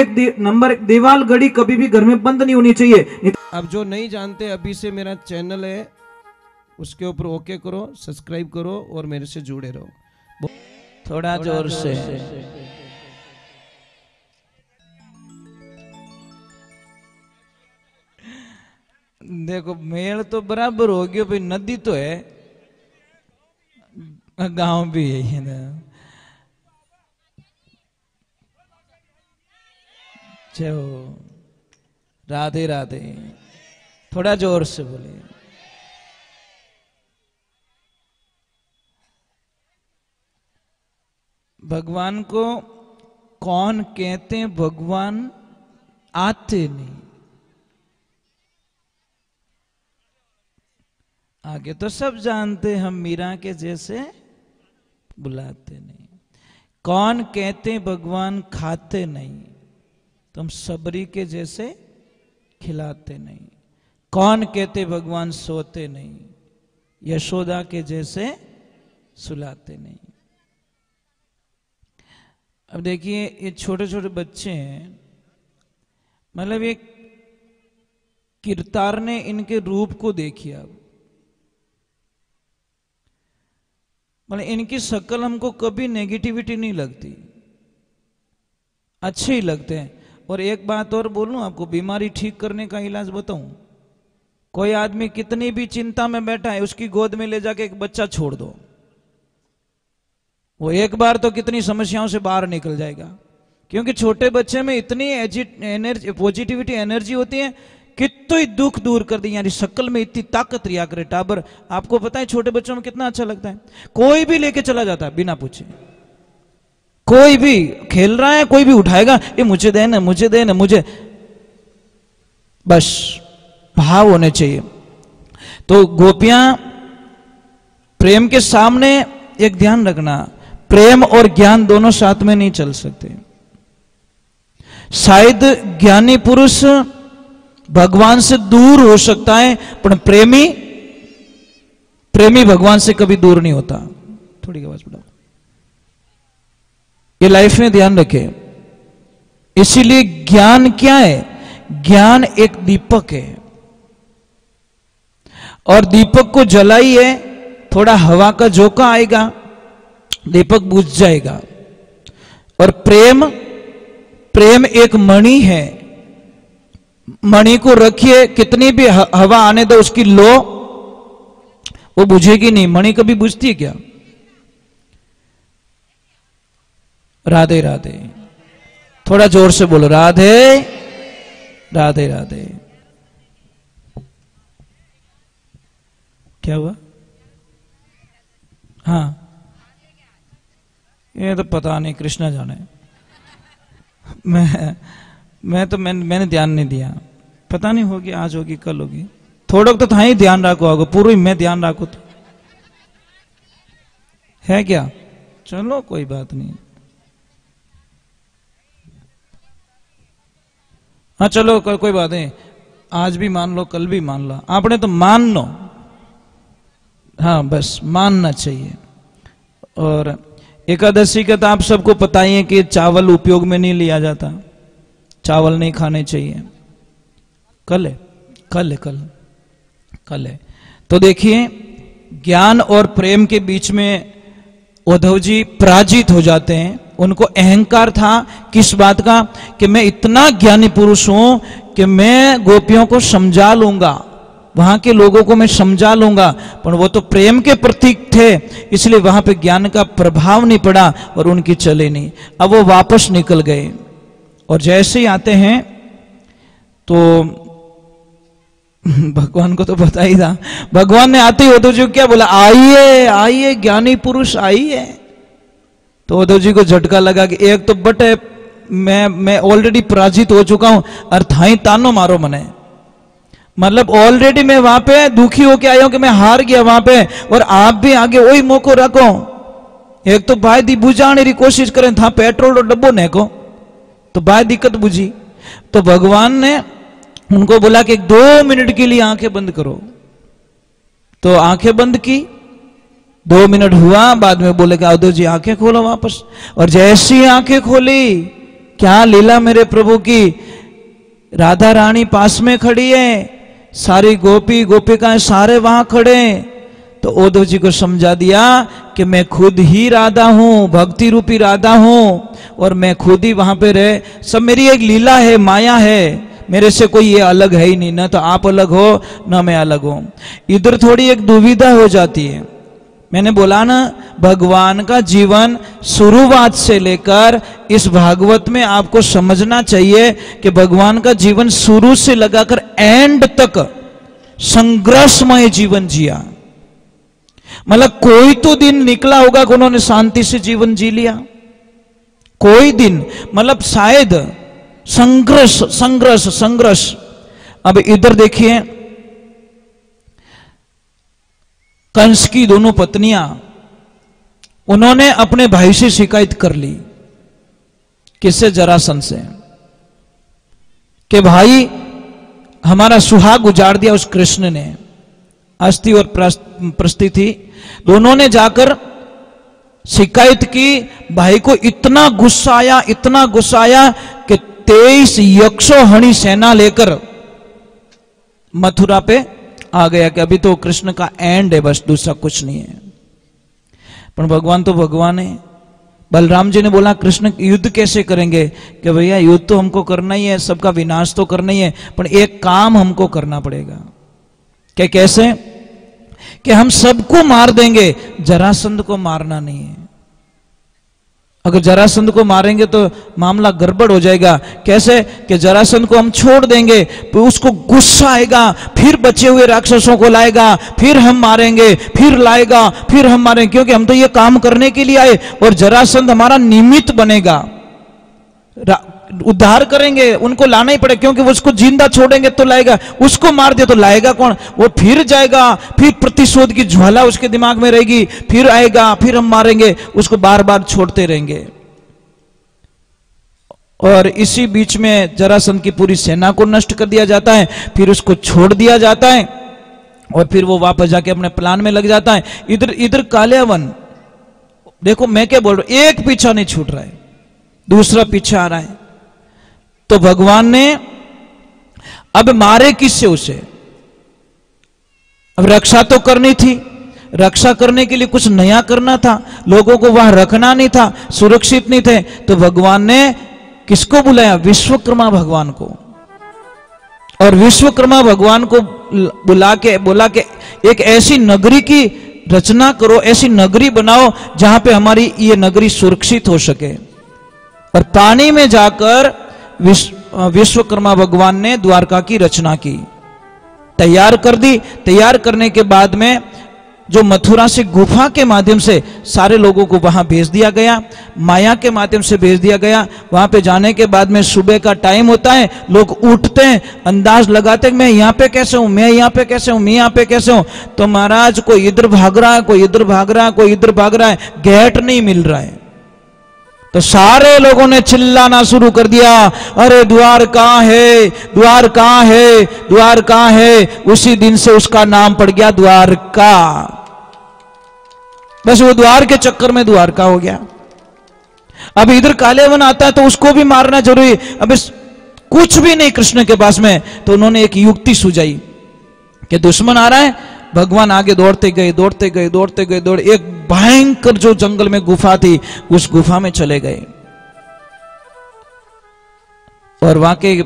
Number एक, दीवार घड़ी कभी भी घर में बंद नहीं होनी चाहिए। अब जो नहीं जानते, अभी से मेरा चैनल है, उसके ऊपर ओके करो, सब्सक्राइब करो और मेरे से जुड़े रहो। थोड़ा जोर से। देखो मेल तो बराबर हो गया भाई, नदी तो है, गांव भी यही है ना। चलो राधे राधे, थोड़ा जोर से बोलिए। भगवान को कौन कहते हैं? भगवान आते नहीं, आगे तो सब जानते, हम मीरा के जैसे बुलाते नहीं। कौन कहते हैं भगवान खाते नहीं, तो हम सबरी के जैसे खिलाते नहीं। कौन कहते भगवान सोते नहीं, यशोदा के जैसे सुलाते नहीं। अब देखिए ये छोटे छोटे बच्चे हैं, मतलब ये किरतार ने इनके रूप को देखिए। अब मतलब इनकी शक्ल हमको कभी नेगेटिविटी नहीं लगती, अच्छे ही लगते हैं। और एक बात और बोलूं आपको, बीमारी ठीक करने का इलाज बताऊं। कोई आदमी कितनी भी चिंता में बैठा है, उसकी गोद में ले जाके एक बच्चा छोड़ दो, वो एक बार तो कितनी समस्याओं से बाहर निकल जाएगा। क्योंकि छोटे बच्चे में इतनी एनर्जी, पॉजिटिविटी एनर्जी होती है, कितना ही दुख दूर कर दी। यानी शक्ल में इतनी ताकत रिया करे टाबर। आपको पता है छोटे बच्चों में कितना अच्छा लगता है, कोई भी लेके चला जाता है बिना पूछे। कोई भी खेल रहा है, कोई भी उठाएगा, ये मुझे देना, मुझे देना, मुझे, बस भाव होने चाहिए। तो गोपियां प्रेम के सामने एक ध्यान रखना, प्रेम और ज्ञान दोनों साथ में नहीं चल सकते। शायद ज्ञानी पुरुष भगवान से दूर हो सकता है, पर प्रेमी भगवान से कभी दूर नहीं होता। थोड़ी आवाज बढ़ाओ, ये लाइफ में ध्यान रखें। इसीलिए ज्ञान क्या है? ज्ञान एक दीपक है, और दीपक को जलाइए, थोड़ा हवा का झोंका आएगा, दीपक बुझ जाएगा। और प्रेम एक मणि है, मणि को रखिए, कितनी भी हवा आने दो, उसकी लो वो बुझेगी नहीं। मणि कभी बुझती है क्या? राधे राधे, थोड़ा जोर से बोलो, राधे राधे राधे। क्या हुआ? हाँ, ये तो पता नहीं, कृष्णा जाने। मैंने ध्यान नहीं दिया, पता नहीं होगी, आज होगी कल होगी। थोड़ा तो था ही ध्यान रखो, होगा पूरी मैं ध्यान रखू तो है क्या? चलो कोई बात नहीं। हाँ चलो कोई बात नहीं, आज भी मान लो, कल भी मान लो, आपने तो मान लो। हाँ बस मानना चाहिए। और एकादशी का तो आप सबको पता ही है कि चावल उपयोग में नहीं लिया जाता, चावल नहीं खाने चाहिए। कल है, कल है, कल है। तो देखिए ज्ञान और प्रेम के बीच में उद्धव जी पराजित हो जाते हैं। उनको अहंकार था किस बात का? कि मैं इतना ज्ञानी पुरुष हूं कि मैं गोपियों को समझा लूंगा, वहां के लोगों को मैं समझा लूंगा। पर वो तो प्रेम के प्रतीक थे, इसलिए वहां पे ज्ञान का प्रभाव नहीं पड़ा और उनकी चले नहीं। अब वो वापस निकल गए, और जैसे ही आते हैं तो भगवान को तो पता ही था, भगवान ने आते ही उद्धव जी को क्या बोला? आइए आइए ज्ञानी पुरुष आइए। तो उद्धव जी को झटका लगा कि एक तो बट है, मैं ऑलरेडी पराजित हो चुका हूं, और थाई तानो मारो मने। मतलब ऑलरेडी मैं वहां पे दुखी होके आया हूं कि मैं हार गया वहां पे, और आप भी आगे वही मौको रखो। एक तो भाई दी बुझाने की कोशिश करें, था पेट्रोल और डब्बो ने को तो भाई दिक्कत बुझी। तो भगवान ने उनको बोला कि 2 मिनट के लिए आंखें बंद करो। तो आंखें बंद की, 2 मिनट हुआ, बाद में बोले कि उद्धव जी आंखें खोलो वापस। और जैसी आंखें खोली, क्या लीला मेरे प्रभु की। राधा रानी पास में खड़ी है, सारी गोपी गोपिकाएं सारे वहां खड़े। तो उद्धव जी को समझा दिया कि मैं खुद ही राधा हूं, भक्ति रूपी राधा हूं, और मैं खुद ही वहां पे रहे। सब मेरी एक लीला है, माया है, मेरे से कोई ये अलग है ही नहीं, ना तो आप अलग हो ना मैं अलग हूं। इधर थोड़ी एक दुविधा हो जाती है। मैंने बोला ना, भगवान का जीवन शुरुआत से लेकर इस भागवत में आपको समझना चाहिए कि भगवान का जीवन शुरू से लगाकर एंड तक संघर्षमय जीवन जिया। मतलब कोई तो दिन निकला होगा कि उन्होंने शांति से जीवन जी लिया, कोई दिन, मतलब शायद संघर्ष संघर्ष संघर्ष। अब इधर देखिए, कंस की दोनों पत्नियां, उन्होंने अपने भाई से शिकायत कर ली। किससे? जरासंध से, कि भाई हमारा सुहाग उजाड़ दिया उस कृष्ण ने। अस्थि और प्रस्ति थी, दोनों ने जाकर शिकायत की। भाई को इतना गुस्सा आया, इतना गुस्सा आया कि 23 यक्षोहणी सेना लेकर मथुरा पे आ गया कि अभी तो कृष्ण का एंड है, बस दूसरा कुछ नहीं है। पर भगवान तो भगवान है। बलराम जी ने बोला कृष्ण युद्ध कैसे करेंगे? कि भैया युद्ध तो हमको करना ही है, सबका विनाश तो करना ही है, पर एक काम हमको करना पड़ेगा। क्या? कैसे? कि हम सबको मार देंगे, जरासंध को मारना नहीं है। अगर जरासंध को मारेंगे तो मामला गड़बड़ हो जाएगा। कैसे? कि जरासंध को हम छोड़ देंगे तो उसको गुस्सा आएगा, फिर बचे हुए राक्षसों को लाएगा, फिर हम मारेंगे, फिर लाएगा, फिर हम मारेंगे, क्योंकि हम तो ये काम करने के लिए आए, और जरासंध हमारा निमित्त बनेगा। उद्धार करेंगे, उनको लाना ही पड़ेगा, क्योंकि वो उसको जिंदा छोड़ेंगे तो लाएगा, उसको मार दे तो लाएगा कौन? वो फिर जाएगा, फिर प्रतिशोध की ज्वाला उसके दिमाग में रहेगी, फिर आएगा, फिर हम मारेंगे, उसको बार बार छोड़ते रहेंगे। और इसी बीच में जरासंध की पूरी सेना को नष्ट कर दिया जाता है, फिर उसको छोड़ दिया जाता है, और फिर वो वापस जाके अपने प्लान में लग जाता है। इधर कालियावन, देखो मैं क्या बोल रहा हूं, एक पीछा नहीं छूट रहा है, दूसरा पीछे आ रहा है। तो भगवान ने अब मारे किससे उसे? अब रक्षा तो करनी थी, रक्षा करने के लिए कुछ नया करना था, लोगों को वहां रखना नहीं था, सुरक्षित नहीं थे। तो भगवान ने किसको बुलाया? विश्वकर्मा भगवान को। और विश्वकर्मा भगवान को बुला के बोला कि एक ऐसी नगरी की रचना करो, ऐसी नगरी बनाओ जहां पे हमारी ये नगरी सुरक्षित हो सके। और पानी में जाकर विश्वकर्मा भगवान ने द्वारका की रचना की, तैयार कर दी। तैयार करने के बाद में जो मथुरा से गुफा के माध्यम से सारे लोगों को वहां भेज दिया गया, माया के माध्यम से भेज दिया गया। वहां पे जाने के बाद में सुबह का टाइम होता है, लोग उठते हैं, अंदाज लगाते हैं मैं यहां पे कैसे हूं, मैं यहां पे कैसे हूं, मैं यहां पे कैसे हूं। तो महाराज कोई इधर भाग रहा है, कोई इधर भाग रहा है, कोई इधर भाग रहा है, गेट नहीं मिल रहा है। तो सारे लोगों ने चिल्लाना शुरू कर दिया, अरे द्वार कहां है, द्वार कहां है, द्वार कहां है। उसी दिन से उसका नाम पड़ गया द्वारका। बस वो द्वार के चक्कर में द्वारका हो गया। अब इधर कालियावन आता है तो उसको भी मारना जरूरी। अब कुछ भी नहीं कृष्ण के पास में, तो उन्होंने एक युक्ति सुझाई कि दुश्मन आ रहा है। भगवान आगे दौड़ते गए, दौड़ते गए, दौड़ते गए, दौड़ एक भयंकर जो जंगल में गुफा थी, उस गुफा में चले गए। और वहां के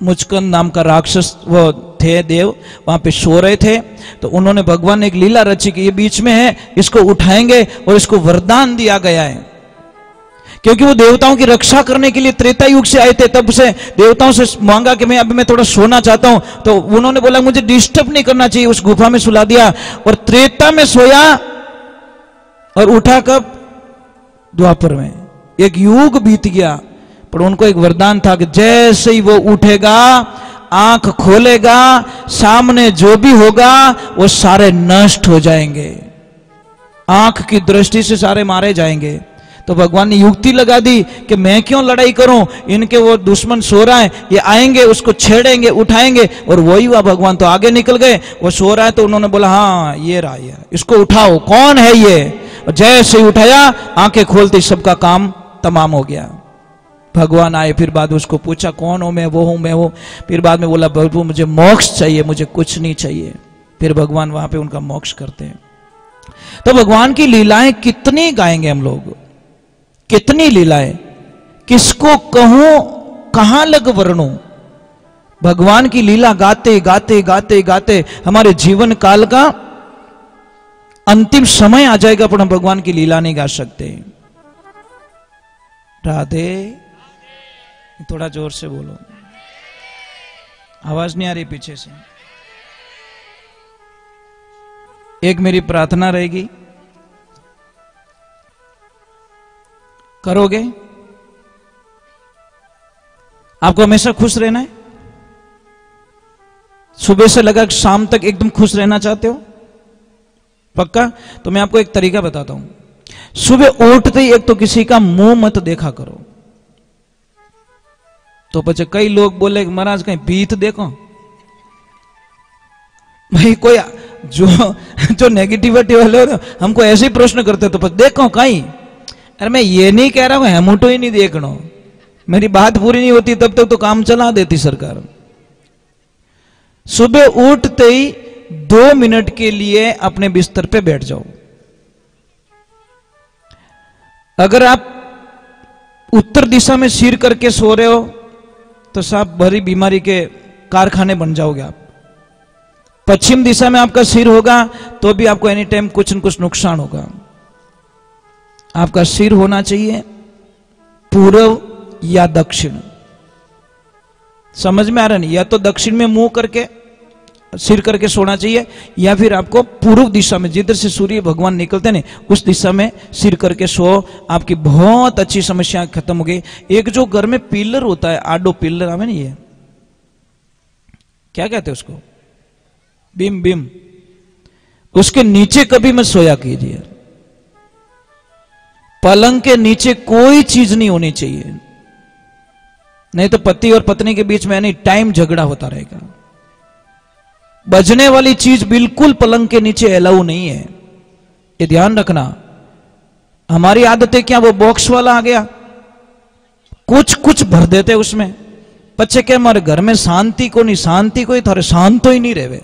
मुचकंद नाम का राक्षस वो थे, देव वहां पे सो रहे थे। तो उन्होंने, भगवान ने एक लीला रची कि ये बीच में है, इसको उठाएंगे, और इसको वरदान दिया गया है, क्योंकि वो देवताओं की रक्षा करने के लिए त्रेता युग से आए थे। तब से देवताओं से मांगा कि मैं थोड़ा सोना चाहता हूं। तो उन्होंने बोला मुझे डिस्टर्ब नहीं करना चाहिए, उस गुफा में सुला दिया, और त्रेता में सोया और उठा कब? द्वापर में। एक युग बीत गया, पर उनको एक वरदान था कि जैसे ही वो उठेगा, आंख खोलेगा, सामने जो भी होगा वो सारे नष्ट हो जाएंगे, आंख की दृष्टि से सारे मारे जाएंगे। तो भगवान ने युक्ति लगा दी कि मैं क्यों लड़ाई करूं, इनके वो दुश्मन सो रहा है, ये आएंगे, उसको छेड़ेंगे, उठाएंगे। और वही हुआ, भगवान तो आगे निकल गए, वो सो रहा है तो उन्होंने बोला हाँ ये रहा, ये इसको उठाओ, कौन है ये। और जैसे ही उठाया, आंखें खोलते सबका काम तमाम हो गया। भगवान आए, फिर बाद में उसको पूछा कौन हो मैं, वो हूं मैं वो, फिर बाद में बोला प्रभु मुझे मोक्ष चाहिए, मुझे कुछ नहीं चाहिए। फिर भगवान वहां पे उनका मोक्ष करते हैं। तो भगवान की लीलाएं कितनी गाएंगे हम लोग, कितनी लीलाएं, किसको कहूं कहां लग वर्णूं। भगवान की लीला गाते गाते गाते गाते हमारे जीवन काल का अंतिम समय आ जाएगा, पर हम भगवान की लीला नहीं गा सकते। राधे, थोड़ा जोर से बोलो, आवाज नहीं आ रही पीछे से। एक मेरी प्रार्थना रहेगी, करोगे? आपको हमेशा खुश रहना है? सुबह से लगा शाम तक एकदम खुश रहना चाहते हो? पक्का? तो मैं आपको एक तरीका बताता हूं। सुबह उठते ही एक तो किसी का मुंह मत देखा करो। तो પછી कई लोग बोले महाराज कहीं भीत देखो, भाई कोई जो नेगेटिविटी वाले हो हमको ऐसे ही प्रश्न करते तो પછી देखो कहीं। अरे मैं ये नहीं कह रहा हूं हेमुटो ही नहीं देखना, मेरी बात पूरी नहीं होती तब तक तो काम चला देती सरकार। सुबह उठते ही 2 मिनट के लिए अपने बिस्तर पे बैठ जाओ। अगर आप उत्तर दिशा में सिर करके सो रहे हो तो साहब भरी बीमारी के कारखाने बन जाओगे आप। पश्चिम दिशा में आपका सिर होगा तो भी आपको एनी टाइम कुछ न कुछ नुकसान होगा। आपका सिर होना चाहिए पूर्व या दक्षिण। समझ में आ रहा नहीं? या तो दक्षिण में मुंह करके सिर करके सोना चाहिए, या फिर आपको पूर्व दिशा में जिधर से सूर्य भगवान निकलते हैं उस दिशा में सिर करके सो। आपकी बहुत अच्छी समस्या खत्म हो गई। एक जो घर में पिलर होता है, आडो पिलर आवे ना, ये क्या कहते हैं उसको, बीम बीम, उसके नीचे कभी मत सोया कीजिए। पलंग के नीचे कोई चीज नहीं होनी चाहिए, नहीं तो पति और पत्नी के बीच में एनी टाइम झगड़ा होता रहेगा। बजने वाली चीज बिल्कुल पलंग के नीचे अलाउ नहीं है, ये ध्यान रखना। हमारी आदतें क्या, वो बॉक्स वाला आ गया, कुछ कुछ भर देते उसमें, बच्चे क्या हमारे घर में शांति को नहीं, शांति को ही थारे शांत ही नहीं रहे।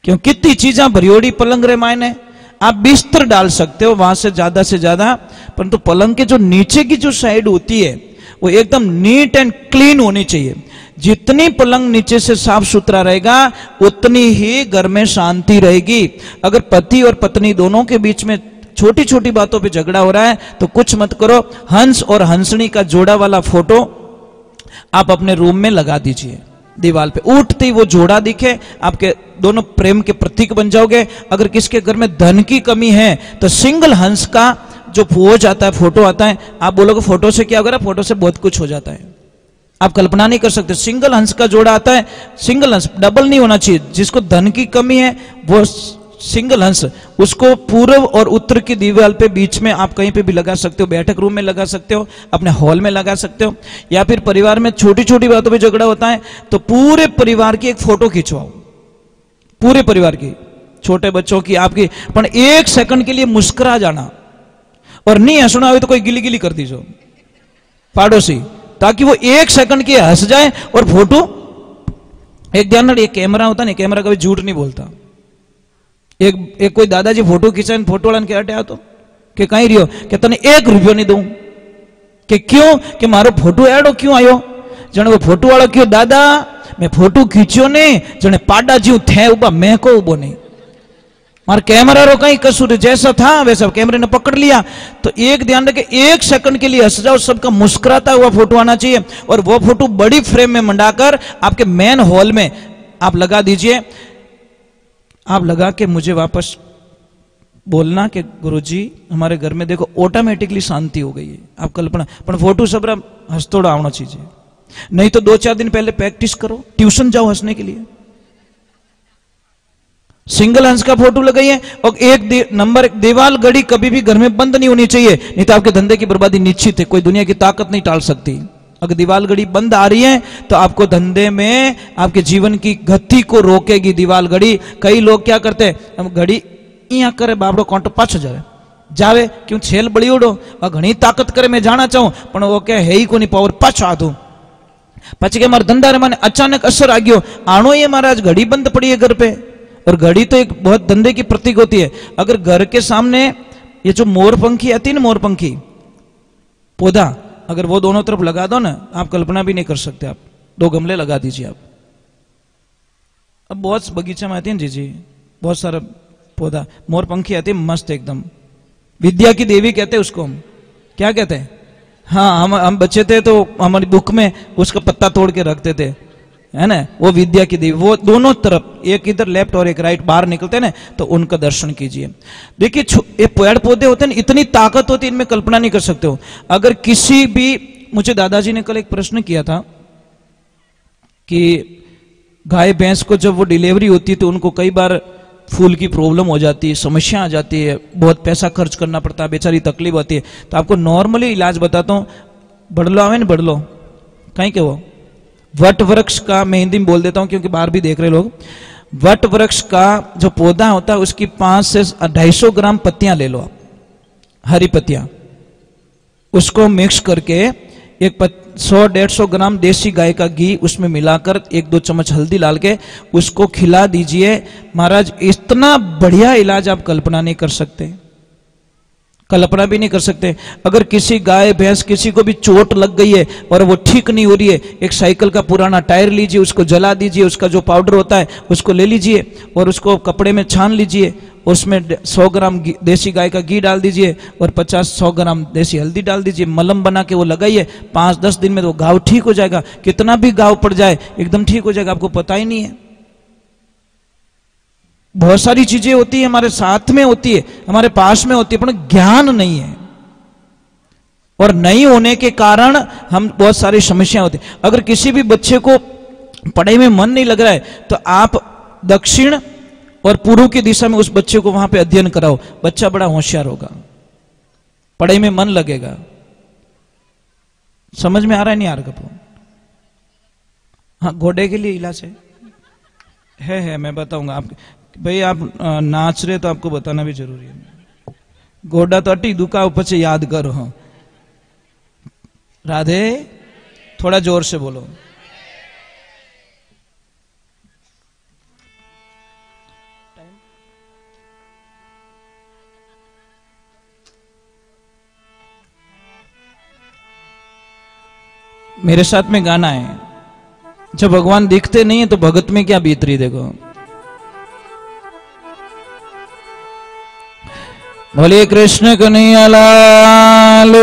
क्यों? कितनी चीजें भरियोड़ी पलंग रे मायने। आप बिस्तर डाल सकते हो वहां से ज्यादा, परंतु पलंग के जो नीचे की जो साइड होती है वो एकदम नीट एंड क्लीन होनी चाहिए। जितनी पलंग नीचे से साफ सुथरा रहेगा उतनी ही घर में शांति रहेगी। अगर पति और पत्नी दोनों के बीच में छोटी छोटी बातों पे झगड़ा हो रहा है तो कुछ मत करो, हंस और हंसनी का जोड़ा वाला फोटो आप अपने रूम में लगा दीजिए दीवार पे। उठते ही वो जोड़ा दिखे, आपके दोनों प्रेम के प्रतीक बन जाओगे। अगर किसके घर में धन की कमी है तो सिंगल हंस का जो पोज आता है, फोटो आता है, आप बोलोगे फोटो से क्या होगा? फोटो से बहुत कुछ हो जाता है, आप कल्पना नहीं कर सकते। सिंगल हंस का जोड़ा आता है, सिंगल हंस, डबल नहीं होना चाहिए। जिसको धन की कमी है वो सिंगल हंस, उसको पूर्व और उत्तर की दीवार पे बीच में आप कहीं पे भी लगा सकते हो, बैठक रूम में लगा सकते हो, अपने हॉल में लगा सकते हो, या फिर परिवार में छोटी छोटी बातों पे झगड़ा होता है तो पूरे परिवार की एक फोटो खिंचवाओ, पूरे परिवार की, छोटे बच्चों की, आपकी, पर 1 सेकंड के लिए मुस्कुरा जाना, और नहीं हंसना हो तो कोई गिली गिली कर दीजो पाड़ोसी, ताकि वो 1 सेकंड के हंस जाए और फोटो। एक ध्यान रखिए, कैमरा होता नहीं, कैमरा कभी झूठ नहीं बोलता। एक कोई दादाजी फोटो खींचा, फोटो वाला के हटे तो कि कहीं रियो कि तने 1 रुपयो नहीं दूं, कि क्यों? कि मारो फोटो एडो क्यों आयो? जने वो फोटो वाला क्यों, दादा मैं फोटो खींचो ने जने पाडा जीव थे उबा, मैं को उबो नहीं, मार कैमरा रो कहीं कसूर, जैसा था वैसा कैमरे ने पकड़ लिया। तो एक ध्यान रखे, 1 सेकंड के लिए हंस जाओ, सबका मुस्कुराता हुआ फोटो आना चाहिए, और वो फोटो बड़ी फ्रेम में मंडाकर आपके मेन हॉल में आप लगा दीजिए। आप लगा के मुझे वापस बोलना कि गुरुजी हमारे घर में देखो ऑटोमेटिकली शांति हो गई है। आप कल्पना, पर फोटो सब हंसतोड़ा आना चाहिए, नहीं तो 2-4 दिन पहले प्रैक्टिस करो, ट्यूशन जाओ हंसने के लिए। सिंगल हंस का फोटो लगाइए, और नंबर 1 दीवार घड़ी कभी भी घर में बंद नहीं होनी चाहिए, नहीं तो आपके धंधे की बर्बादी निश्चित है, कोई दुनिया की ताकत नहीं टाल सकती। अगर दीवार घड़ी बंद आ रही है तो आपको धंधे में, आपके जीवन की गति को रोकेगी दीवार घड़ी। कई लोग क्या करते हैं, हम घड़ी यहाँ करे बाबड़ो कांटो 5000 जावे क्यों छेल बड़ी उड़ो और घनी ताकत करे मैं जाना चाहूं पण वो कहे है ही कोनी पावर पाछो आधो પછી કે મારા ધંધા મને અચાનક અસર આ ગયો આણો ये महाराज घड़ी बंद पड़ी है घर पे और घड़ी तो एक बहुत धंधे की प्रतीक होती है। अगर घर के सामने ये जो मोरपंखी आती है ना मोरपंखी पौधा अगर वो दोनों तरफ लगा दो ना आप कल्पना भी नहीं कर सकते। आप 2 गमले लगा दीजिए आप। अब बहुत बगीचा में आती है जी बहुत सारा पौधा मोरपंखी आती है मस्त एकदम विद्या की देवी कहते हैं उसको हम क्या कहते हैं। हाँ हम बच्चे थे तो हमारी बुक में उसका पत्ता तोड़ के रखते थे है ना वो विद्या की देवी वो दोनों तरफ एक इधर लेफ्ट और एक राइट बाहर निकलते हैं ना तो उनका दर्शन कीजिए। देखिए ये पेड़ पौधे होते हैं ना इतनी ताकत होती है इनमें कल्पना नहीं कर सकते हो। अगर किसी भी मुझे दादाजी ने कल एक प्रश्न किया था कि गाय भैंस को जब वो डिलीवरी होती है तो उनको कई बार फूल की प्रॉब्लम हो जाती है समस्या आ जाती है बहुत पैसा खर्च करना पड़ता है बेचारी तकलीफ होती है। तो आपको नॉर्मली इलाज बताता हूँ बड़लो आवे ना बड़लो कहीं के वो वट वृक्ष का मैं हिंदी में बोल देता हूँ क्योंकि बाहर भी देख रहे लोग। वट वृक्ष का जो पौधा होता है उसकी 500 से 250 ग्राम पत्तियां ले लो आप हरी पत्तियां उसको मिक्स करके एक 100-150 ग्राम देसी गाय का घी उसमें मिलाकर 1-2 चम्मच हल्दी डाल के उसको खिला दीजिए। महाराज इतना बढ़िया इलाज आप कल्पना नहीं कर सकते कल्पना भी नहीं कर सकते। अगर किसी गाय भैंस किसी को भी चोट लग गई है और वो ठीक नहीं हो रही है एक साइकिल का पुराना टायर लीजिए उसको जला दीजिए उसका जो पाउडर होता है उसको ले लीजिए और उसको कपड़े में छान लीजिए उसमें 100 ग्राम देसी गाय का घी डाल दीजिए और 50-100 ग्राम देसी हल्दी डाल दीजिए मलम बना के वो लगाइए 5-10 दिन में तो घाव ठीक हो जाएगा। कितना भी घाव पड़ जाए एकदम ठीक हो जाएगा आपको पता ही नहीं है। बहुत सारी चीजें होती है हमारे साथ में होती है हमारे पास में होती है पर ज्ञान नहीं है और नहीं होने के कारण हम बहुत सारी समस्याएं होती है। अगर किसी भी बच्चे को पढ़ाई में मन नहीं लग रहा है तो आप दक्षिण और पूर्व की दिशा में उस बच्चे को वहां पे अध्ययन कराओ बच्चा बड़ा होशियार होगा पढ़ाई में मन लगेगा। समझ में आ रहा है नहीं आ रहा कपूर। हाँ घोड़े के लिए इलाज है मैं बताऊंगा आप भाई आप नाच रहे तो आपको बताना भी जरूरी है। घोड़ा तो अटी दुका ऊपर से याद करो। हाँ राधे थोड़ा जोर से बोलो। मेरे साथ में गाना है जब भगवान दिखते नहीं है तो भगत में क्या बीत रही देखो। बोलिए कृष्ण कन्हैया लाल।